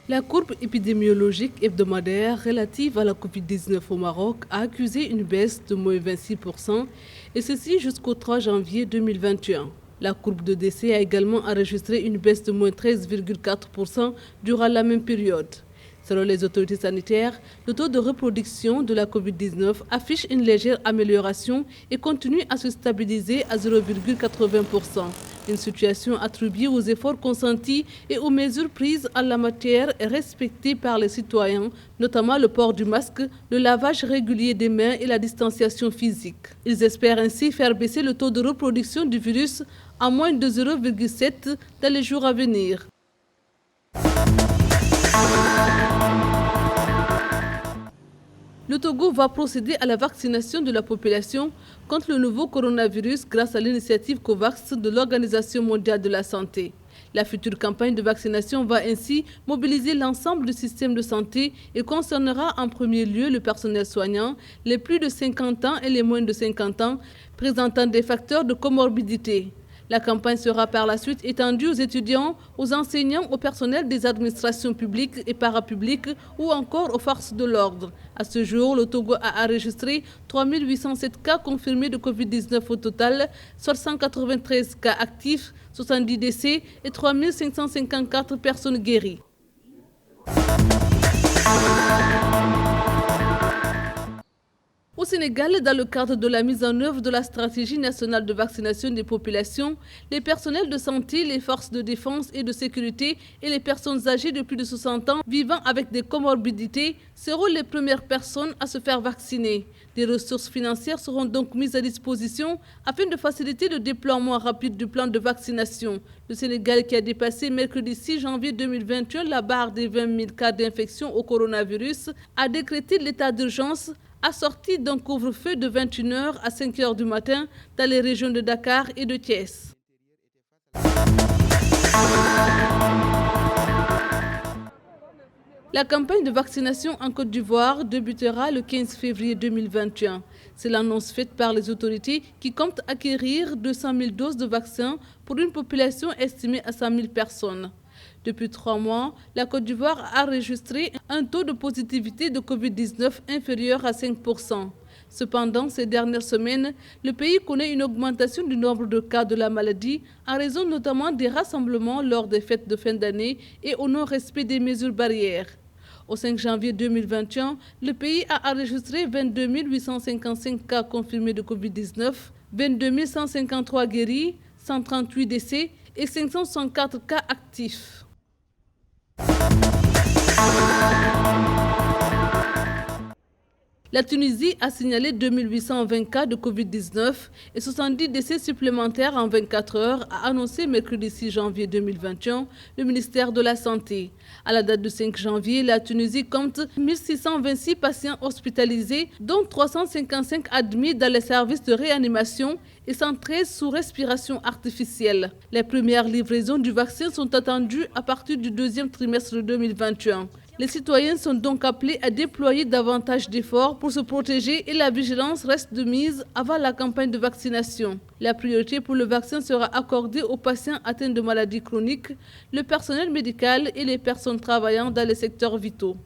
La courbe épidémiologique hebdomadaire relative à la Covid-19 au Maroc a accusé une baisse de moins 26%, et ceci jusqu'au 3 janvier 2021. La courbe de décès a également enregistré une baisse de moins 13,4% durant la même période. Selon les autorités sanitaires, le taux de reproduction de la Covid-19 affiche une légère amélioration et continue à se stabiliser à 0,80%. Une situation attribuée aux efforts consentis et aux mesures prises en la matière et respectées par les citoyens, notamment le port du masque, le lavage régulier des mains et la distanciation physique. Ils espèrent ainsi faire baisser le taux de reproduction du virus à moins de 0,7 dans les jours à venir. Le Togo va procéder à la vaccination de la population contre le nouveau coronavirus grâce à l'initiative COVAX de l'Organisation mondiale de la santé. La future campagne de vaccination va ainsi mobiliser l'ensemble du système de santé et concernera en premier lieu le personnel soignant, les plus de 50 ans et les moins de 50 ans, présentant des facteurs de comorbidité. La campagne sera par la suite étendue aux étudiants, aux enseignants, au personnel des administrations publiques et parapubliques ou encore aux forces de l'ordre. À ce jour, le Togo a enregistré 3 807 cas confirmés de Covid-19 au total, soit 193 cas actifs, 70 décès et 3 554 personnes guéries. Au Sénégal, dans le cadre de la mise en œuvre de la stratégie nationale de vaccination des populations, les personnels de santé, les forces de défense et de sécurité et les personnes âgées de plus de 60 ans vivant avec des comorbidités seront les premières personnes à se faire vacciner. Des ressources financières seront donc mises à disposition afin de faciliter le déploiement rapide du plan de vaccination. Le Sénégal, qui a dépassé mercredi 6 janvier 2021 la barre des 20 000 cas d'infection au coronavirus, a décrété l'état d'urgence assorti d'un couvre-feu de 21h à 5h du matin dans les régions de Dakar et de Thiès. La campagne de vaccination en Côte d'Ivoire débutera le 15 février 2021. C'est l'annonce faite par les autorités qui comptent acquérir 200 000 doses de vaccins pour une population estimée à 100 000 personnes. Depuis 3 mois, la Côte d'Ivoire a enregistré un taux de positivité de Covid-19 inférieur à 5%. Cependant, ces dernières semaines, le pays connaît une augmentation du nombre de cas de la maladie en raison notamment des rassemblements lors des fêtes de fin d'année et au non-respect des mesures barrières. Au 5 janvier 2021, le pays a enregistré 22 855 cas confirmés de Covid-19, 22 153 guéris, 138 décès et 564 cas actifs. La Tunisie a signalé 2820 cas de Covid-19 et 70 décès supplémentaires en 24 heures, a annoncé mercredi 6 janvier 2021 le ministère de la Santé. À la date du 5 janvier, la Tunisie compte 1626 patients hospitalisés, dont 355 admis dans les services de réanimation et 113 sous respiration artificielle. Les premières livraisons du vaccin sont attendues à partir du deuxième trimestre de 2021. Les citoyens sont donc appelés à déployer davantage d'efforts pour se protéger et la vigilance reste de mise avant la campagne de vaccination. La priorité pour le vaccin sera accordée aux patients atteints de maladies chroniques, le personnel médical et les personnes travaillant dans les secteurs vitaux.